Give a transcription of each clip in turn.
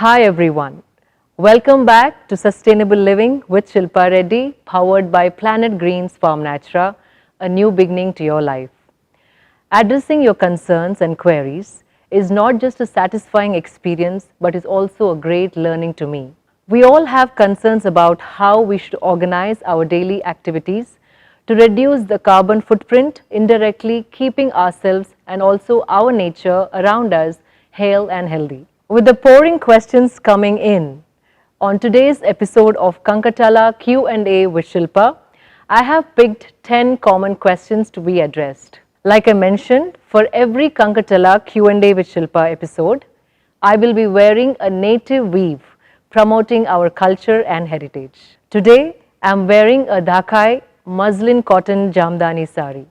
Hi everyone. Welcome back to Sustainable Living with Shilpa Reddy, powered by Planet Greens Farm Natura, a new beginning to your life. Addressing your concerns and queries is not just a satisfying experience but is also a great learning to me. We all have concerns about how we should organize our daily activities to reduce the carbon footprint, indirectly keeping ourselves and also our nature around us hale and healthy. With the pouring questions coming in, on today's episode of Kankatala Q&A with Shilpa, I have picked 10 common questions to be addressed. Like I mentioned, for every Kankatala Q&A with Shilpa episode, I will be wearing a native weave promoting our culture and heritage. Today, I am wearing a Dhakai muslin cotton Jamdani sari.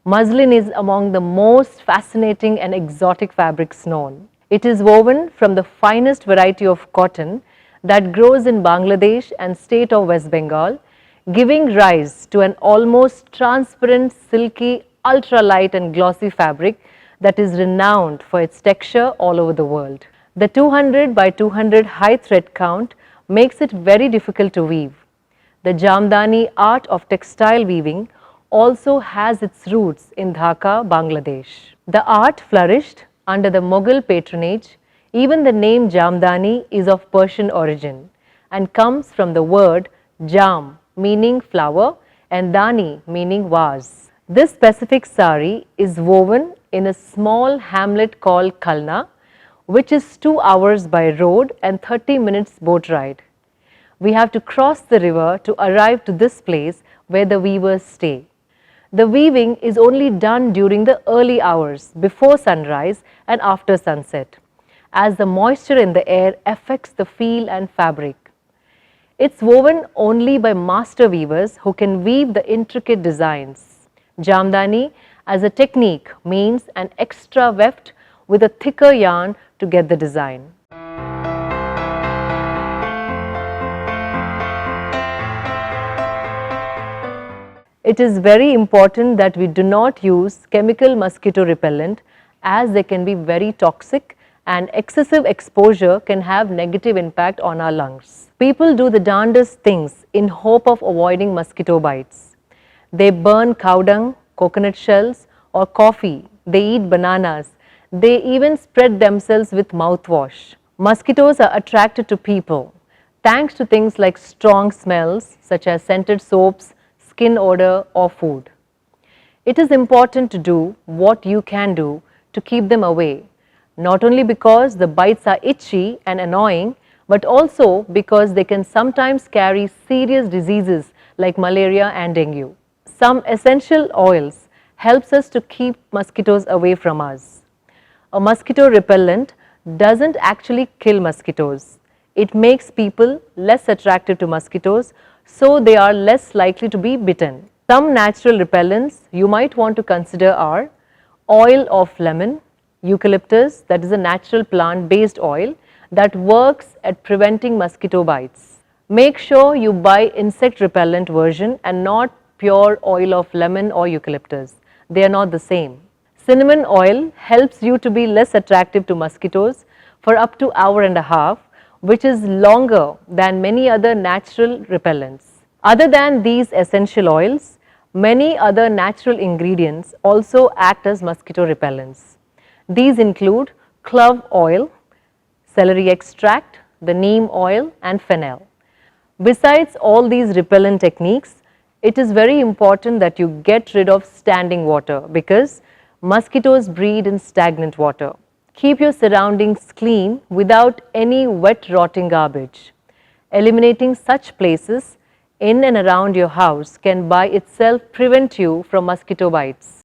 Muslin is among the most fascinating and exotic fabrics known. It is woven from the finest variety of cotton that grows in Bangladesh and state of West Bengal, giving rise to an almost transparent, silky, ultra-light and glossy fabric that is renowned for its texture all over the world. The 200 by 200 high thread count makes it very difficult to weave. The Jamdani art of textile weaving also has its roots in Dhaka, Bangladesh. The art flourished under the Mughal patronage. Even the name Jamdani is of Persian origin and comes from the word jam, meaning flower, and dani, meaning vase. This specific sari is woven in a small hamlet called Kalna, which is 2 hours by road and 30 minutes boat ride. We have to cross the river to arrive to this place where the weavers stay. The weaving is only done during the early hours before sunrise and after sunset, as the moisture in the air affects the feel and fabric. It's woven only by master weavers who can weave the intricate designs. Jamdani as a technique means an extra weft with a thicker yarn to get the design. It is very important that we do not use chemical mosquito repellent as they can be very toxic and excessive exposure can have negative impact on our lungs. People do the darndest things in hope of avoiding mosquito bites. They burn cow dung, coconut shells or coffee. They eat bananas. They even spread themselves with mouthwash. Mosquitoes are attracted to people thanks to things like strong smells such as scented soaps, skin odor or food. It is important to do what you can do to keep them away, not only because the bites are itchy and annoying, but also because they can sometimes carry serious diseases like malaria and dengue. Some essential oils helps us to keep mosquitoes away from us. A mosquito repellent doesn't actually kill mosquitoes. It makes people less attractive to mosquitoes, so they are less likely to be bitten. Some natural repellents you might want to consider are oil of lemon, eucalyptus, that is a natural plant based oil that works at preventing mosquito bites. Make sure you buy insect repellent version and not pure oil of lemon or eucalyptus. They are not the same. Cinnamon oil helps you to be less attractive to mosquitoes for up to hour and a half, which is longer than many other natural repellents. Other than these essential oils, many other natural ingredients also act as mosquito repellents. These include clove oil, celery extract, the neem oil and fennel. Besides all these repellent techniques, it is very important that you get rid of standing water because mosquitoes breed in stagnant water. Keep your surroundings clean without any wet rotting garbage. Eliminating such places in and around your house can by itself prevent you from mosquito bites.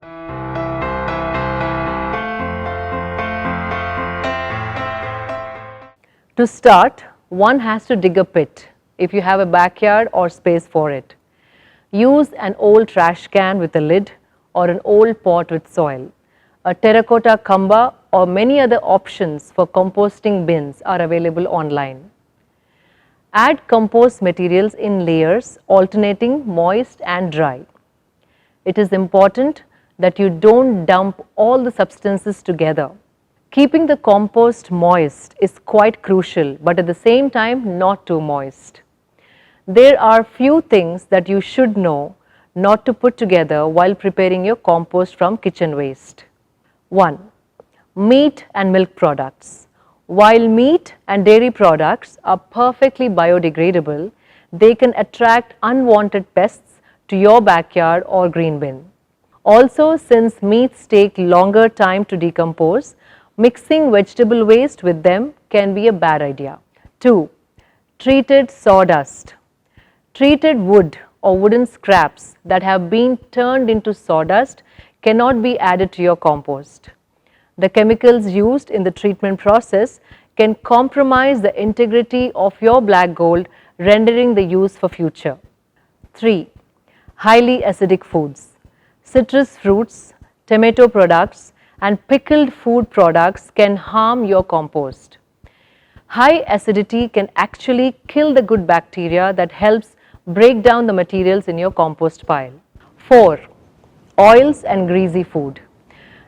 To start, one has to dig a pit if you have a backyard or space for it. Use an old trash can with a lid or an old pot with soil. A terracotta kamba or many other options for composting bins are available online. Add compost materials in layers, alternating moist and dry. It is important that you don't dump all the substances together. Keeping the compost moist is quite crucial, but at the same time not too moist. There are few things that you should know not to put together while preparing your compost from kitchen waste. 1. Meat and milk products. While meat and dairy products are perfectly biodegradable, they can attract unwanted pests to your backyard or green bin. Also, since meats take longer time to decompose, mixing vegetable waste with them can be a bad idea. 2. Treated sawdust. Treated wood or wooden scraps that have been turned into sawdust cannot be added to your compost. The chemicals used in the treatment process can compromise the integrity of your black gold, rendering the use for future. 3. Highly acidic foods. Citrus fruits, tomato products and pickled food products can harm your compost. High acidity can actually kill the good bacteria that helps break down the materials in your compost pile. 4. Oils and greasy food.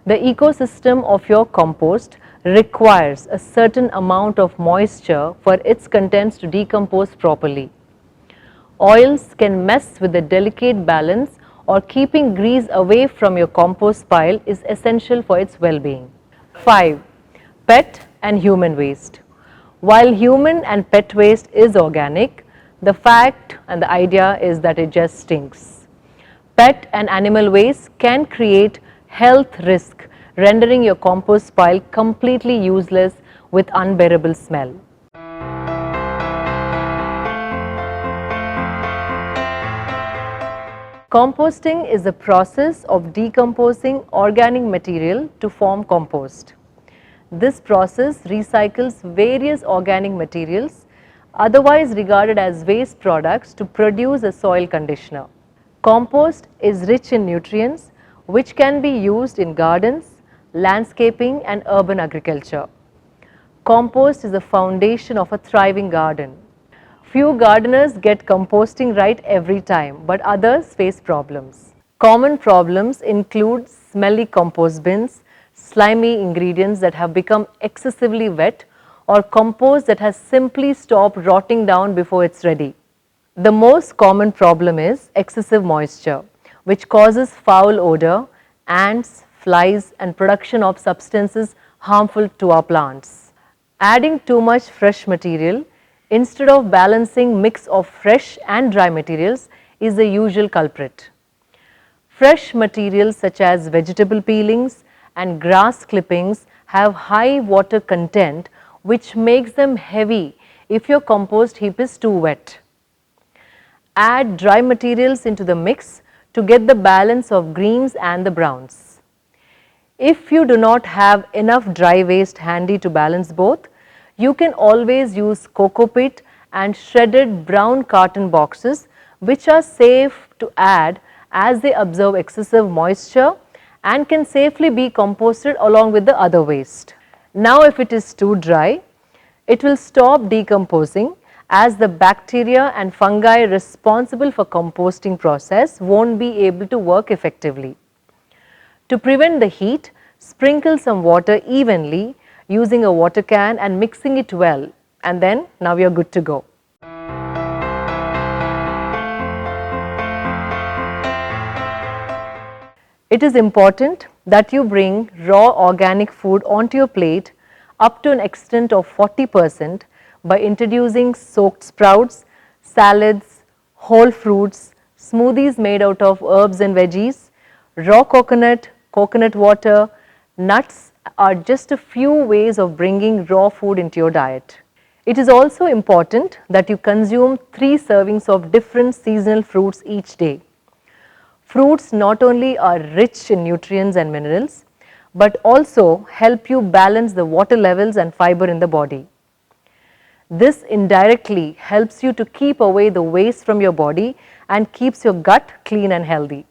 The ecosystem of your compost requires a certain amount of moisture for its contents to decompose properly. Oils can mess with the delicate balance, or keeping grease away from your compost pile is essential for its well-being. 5. Pet and human waste. While human and pet waste is organic, the fact and the idea is that it just stinks. Pet and animal waste can create health risk, rendering your compost pile completely useless with unbearable smell. Composting is the process of decomposing organic material to form compost. This process recycles various organic materials, otherwise regarded as waste products, to produce a soil conditioner. Compost is rich in nutrients which can be used in gardens, landscaping and urban agriculture. Compost is the foundation of a thriving garden. Few gardeners get composting right every time, but others face problems. Common problems include smelly compost bins, slimy ingredients that have become excessively wet, or compost that has simply stopped rotting down before it's ready. The most common problem is excessive moisture, which causes foul odor, ants, flies, and production of substances harmful to our plants. Adding too much fresh material instead of balancing mix of fresh and dry materials is the usual culprit. Fresh materials such as vegetable peelings and grass clippings have high water content, which makes them heavy if your compost heap is too wet. Add dry materials into the mix to get the balance of greens and the browns. If you do not have enough dry waste handy to balance both, you can always use coco peat and shredded brown carton boxes, which are safe to add as they absorb excessive moisture and can safely be composted along with the other waste. Now if it is too dry, it will stop decomposing, as the bacteria and fungi responsible for composting process won't be able to work effectively. To prevent the heat, sprinkle some water evenly using a water can and mixing it well, and then now you are good to go. It is important that you bring raw organic food onto your plate up to an extent of 40% by introducing soaked sprouts, salads, whole fruits, smoothies made out of herbs and veggies, raw coconut, coconut water, nuts are just a few ways of bringing raw food into your diet. It is also important that you consume 3 servings of different seasonal fruits each day. Fruits not only are rich in nutrients and minerals, but also help you balance the water levels and fiber in the body. This indirectly helps you to keep away the waste from your body and keeps your gut clean and healthy.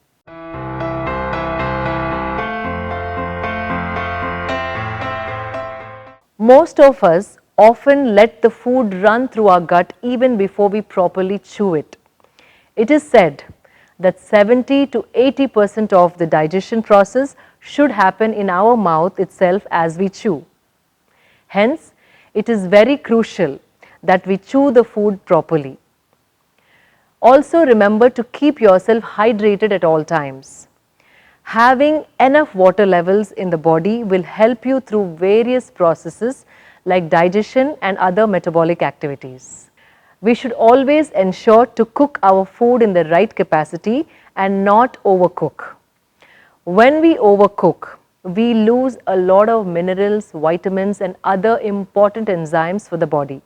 Most of us often let the food run through our gut even before we properly chew it. It is said that 70 to 80% of the digestion process should happen in our mouth itself as we chew. Hence, it is very crucial that we chew the food properly. Also remember to keep yourself hydrated at all times. Having enough water levels in the body will help you through various processes like digestion and other metabolic activities. We should always ensure to cook our food in the right capacity and not overcook. When we overcook, we lose a lot of minerals, vitamins and other important enzymes for the body.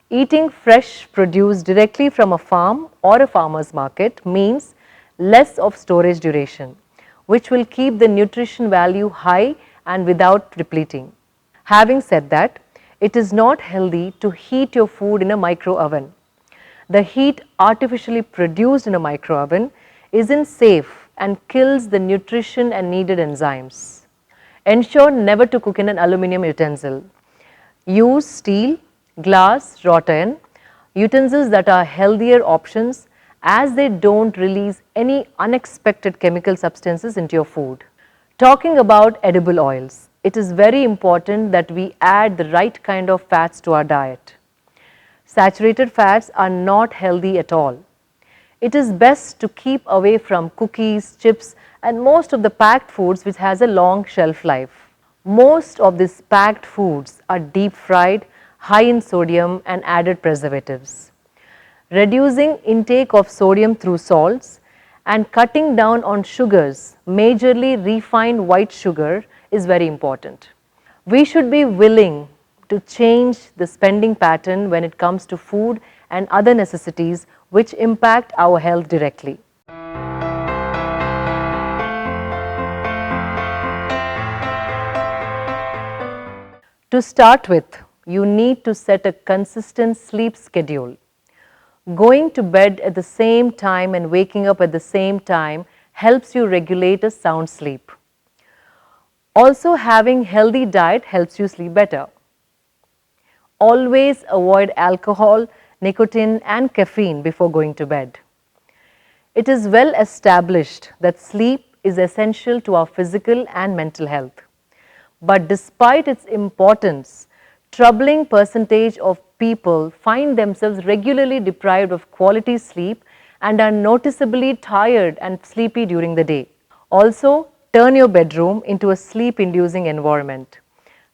Eating fresh produce directly from a farm or a farmer's market means less of storage duration, which will keep the nutrition value high and without depleting. Having said that, it is not healthy to heat your food in a micro oven. The heat artificially produced in a micro oven isn't safe and kills the nutrition and needed enzymes. Ensure never to cook in an aluminum utensil. Use steel, glass, wrought iron, utensils that are healthier options as they don't release any unexpected chemical substances into your food. Talking about edible oils, it is very important that we add the right kind of fats to our diet. Saturated fats are not healthy at all. It is best to keep away from cookies, chips and most of the packed foods which has a long shelf life. Most of these packed foods are deep fried, high in sodium and added preservatives. Reducing intake of sodium through salts and cutting down on sugars, majorly refined white sugar, is very important. We should be willing to change the spending pattern when it comes to food and other necessities which impact our health directly. To start with, you need to set a consistent sleep schedule. Going to bed at the same time and waking up at the same time helps you regulate a sound sleep. Also, having healthy diet helps you sleep better. Always avoid alcohol, nicotine and caffeine before going to bed. It is well established that sleep is essential to our physical and mental health. But despite its importance, troubling percentage of people find themselves regularly deprived of quality sleep and are noticeably tired and sleepy during the day. Also, turn your bedroom into a sleep-inducing environment.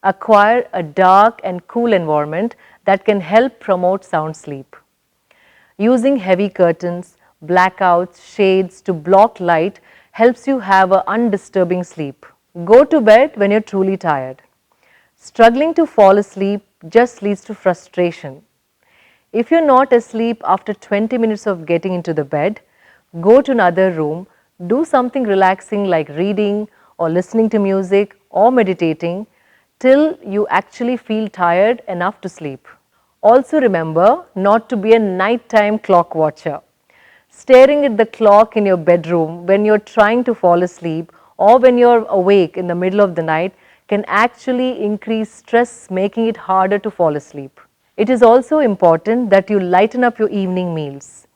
Acquire a dark and cool environment that can help promote sound sleep. Using heavy curtains, blackouts, shades to block light helps you have an undisturbing sleep. Go to bed when you're truly tired. Struggling to fall asleep just leads to frustration. If you're not asleep after 20 minutes of getting into the bed, go to another room, do something relaxing like reading or listening to music or meditating till you actually feel tired enough to sleep. Also remember not to be a nighttime clock watcher. Staring at the clock in your bedroom when you're trying to fall asleep or when you're awake in the middle of the night can actually increase stress, making it harder to fall asleep. It is also important that you lighten up your evening meals.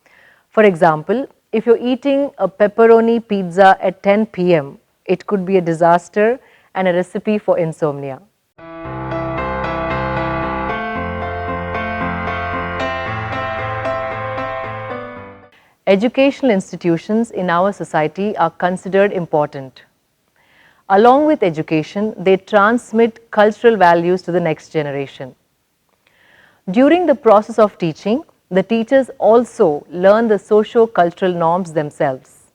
For example, if you're eating a pepperoni pizza at 10 p.m., it could be a disaster and a recipe for insomnia. Educational institutions in our society are considered important. Along with education, they transmit cultural values to the next generation. During the process of teaching, the teachers also learn the socio-cultural norms themselves.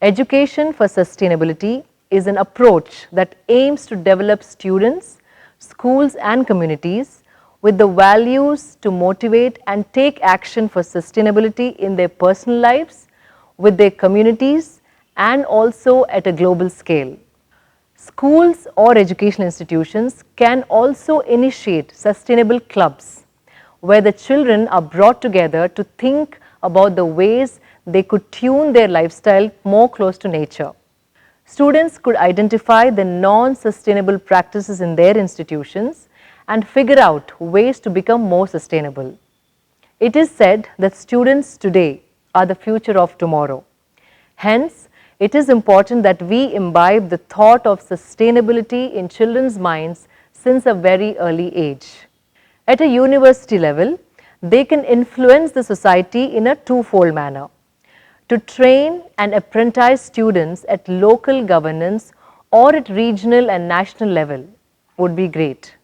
Education for sustainability is an approach that aims to develop students, schools and communities with the values to motivate and take action for sustainability in their personal lives, with their communities and also at a global scale. Schools or educational institutions can also initiate sustainable clubs where the children are brought together to think about the ways they could tune their lifestyle more close to nature. Students could identify the non-sustainable practices in their institutions and figure out ways to become more sustainable. It is said that students today are the future of tomorrow. Hence, it is important that we imbibe the thought of sustainability in children's minds since a very early age. At a university level, they can influence the society in a twofold manner. To train and apprentice students at local governance or at regional and national level would be great.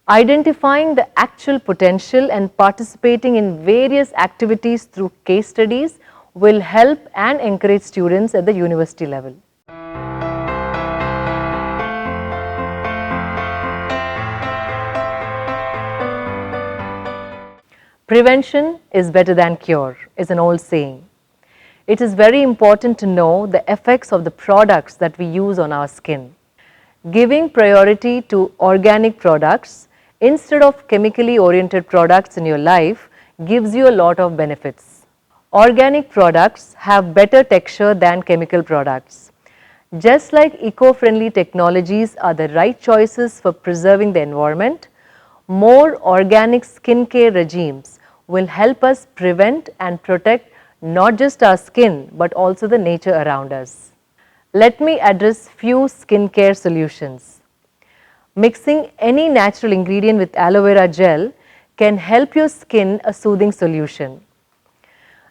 Identifying the actual potential and participating in various activities through case studies will help and encourage students at the university level. Prevention is better than cure is an old saying. It is very important to know the effects of the products that we use on our skin. Giving priority to organic products instead of chemically oriented products in your life gives you a lot of benefits. Organic products have better texture than chemical products. Just like eco-friendly technologies are the right choices for preserving the environment, more organic skincare regimes will help us prevent and protect not just our skin but also the nature around us. Let me address few skincare solutions. Mixing any natural ingredient with aloe vera gel can help your skin a soothing solution.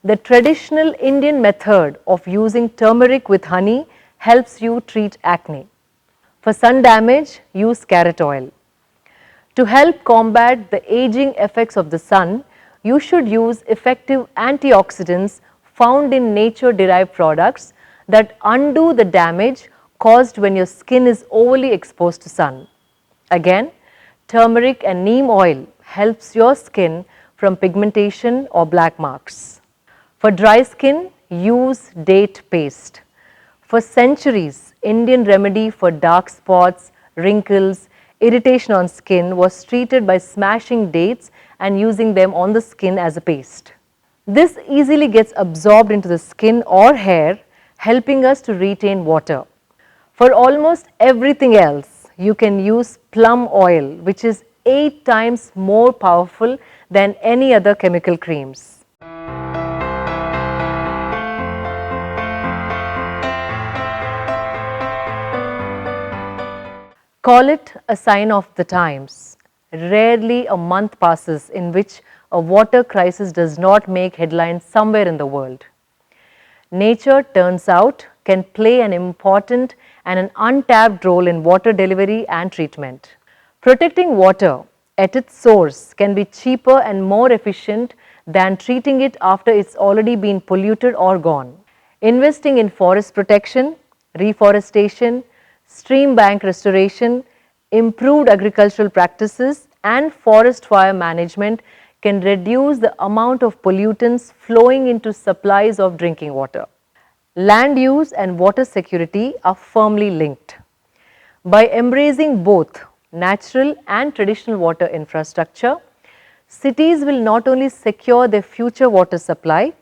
The traditional Indian method of using turmeric with honey helps you treat acne. For sun damage, use carrot oil. To help combat the aging effects of the sun, you should use effective antioxidants found in nature-derived products that undo the damage caused when your skin is overly exposed to sun. Again, turmeric and neem oil helps your skin from pigmentation or black marks. For dry skin, use date paste. For centuries, Indian remedy for dark spots, wrinkles, irritation on skin was treated by smashing dates and using them on the skin as a paste. This easily gets absorbed into the skin or hair, helping us to retain water. For almost everything else, you can use plum oil, which is 8 times more powerful than any other chemical creams. Call it a sign of the times. Rarely a month passes in which a water crisis does not make headlines somewhere in the world. Nature, turns out, can play an important and an untapped role in water delivery and treatment. Protecting water at its source can be cheaper and more efficient than treating it after it's already been polluted or gone. Investing in forest protection, reforestation, stream bank restoration, improved agricultural practices and forest fire management can reduce the amount of pollutants flowing into supplies of drinking water. Land use and water security are firmly linked. By embracing both natural and traditional water infrastructure, cities will not only secure their future water supply,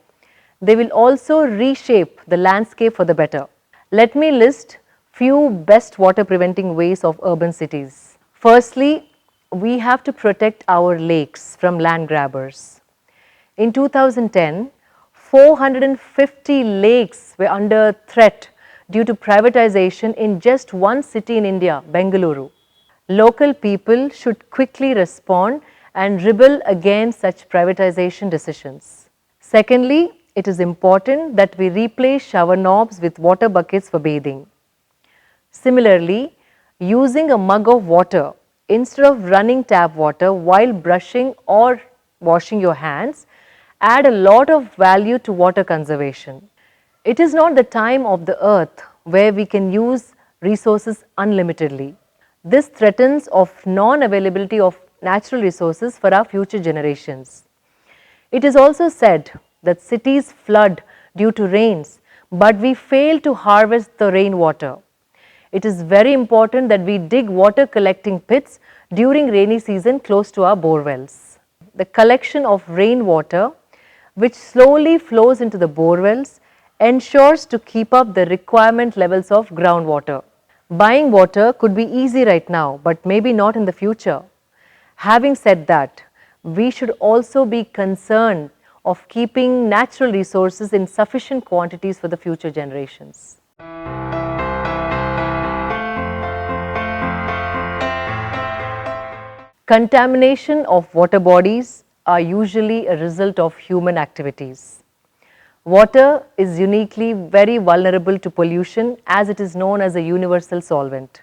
they will also reshape the landscape for the better. Let me list few best water preventing ways of urban cities. Firstly, we have to protect our lakes from land grabbers. In 2010, 450 lakes were under threat due to privatization in just one city in India, Bengaluru. Local people should quickly respond and rebel against such privatization decisions. Secondly, it is important that we replace shower knobs with water buckets for bathing. Similarly, using a mug of water instead of running tap water while brushing or washing your hands add a lot of value to water conservation. It is not the time of the earth where we can use resources unlimitedly. This threatens of non-availability of natural resources for our future generations. It is also said that cities flood due to rains, but we fail to harvest the rainwater. It is very important that we dig water collecting pits during rainy season close to our bore wells. The collection of rainwater, which slowly flows into the bore wells, ensures to keep up the requirement levels of groundwater. Buying water could be easy right now, but maybe not in the future. Having said that, we should also be concerned of keeping natural resources in sufficient quantities for the future generations. Contamination of water bodies are usually a result of human activities. Water is uniquely very vulnerable to pollution as it is known as a universal solvent.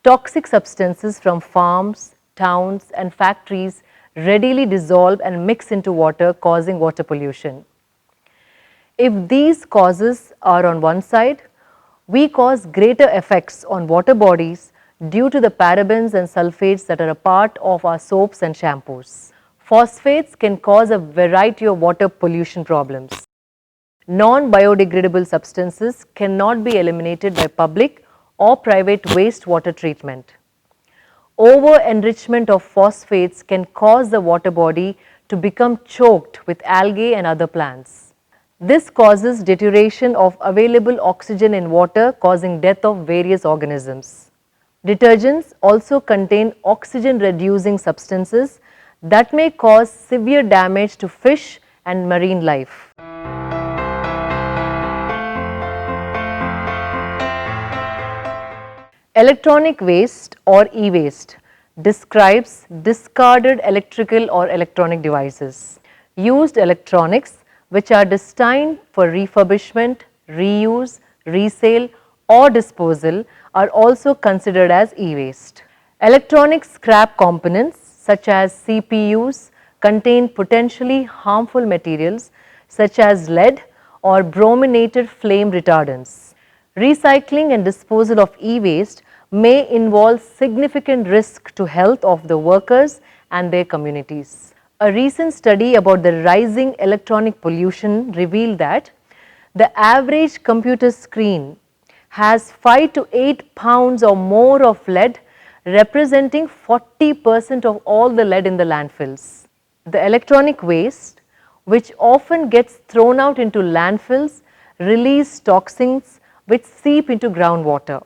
Toxic substances from farms, towns and factories readily dissolve and mix into water, causing water pollution. If these causes are on one side, we cause greater effects on water bodies due to the parabens and sulfates that are a part of our soaps and shampoos. Phosphates can cause a variety of water pollution problems. Non-biodegradable substances cannot be eliminated by public or private wastewater treatment. Over-enrichment of phosphates can cause the water body to become choked with algae and other plants. This causes deterioration of available oxygen in water, causing death of various organisms. Detergents also contain oxygen-reducing substances that may cause severe damage to fish and marine life. Electronic waste or e-waste describes discarded electrical or electronic devices. Used electronics which are destined for refurbishment, reuse, resale or disposal are also considered as e-waste. Electronic scrap components such as CPUs contain potentially harmful materials such as lead or brominated flame retardants. Recycling and disposal of e-waste may involve significant risk to health of the workers and their communities. A recent study about the rising electronic pollution revealed that the average computer screen has 5 to 8 pounds or more of lead, representing 40% of all the lead in the landfills. The electronic waste, which often gets thrown out into landfills, release toxins which seep into groundwater.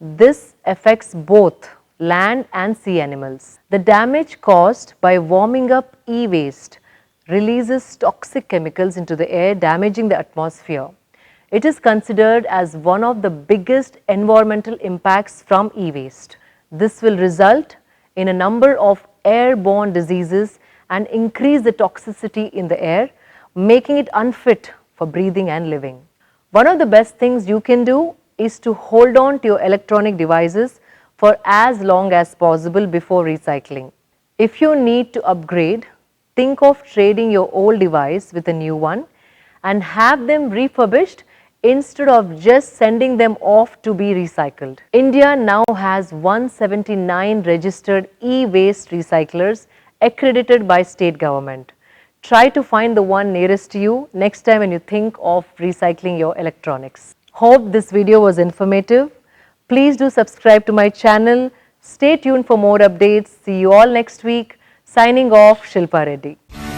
This affects both land and sea animals. The damage caused by warming up e-waste releases toxic chemicals into the air, damaging the atmosphere. It is considered as one of the biggest environmental impacts from e-waste. This will result in a number of airborne diseases and increase the toxicity in the air, making it unfit for breathing and living. One of the best things you can do is to hold on to your electronic devices for as long as possible before recycling. If you need to upgrade, think of trading your old device with a new one and have them refurbished instead of just sending them off to be recycled. India now has 179 registered e-waste recyclers accredited by state government. Try to find the one nearest to you next time when you think of recycling your electronics. Hope this video was informative. Please do subscribe to my channel. Stay tuned for more updates. See you all next week. Signing off, Shilpa Reddy.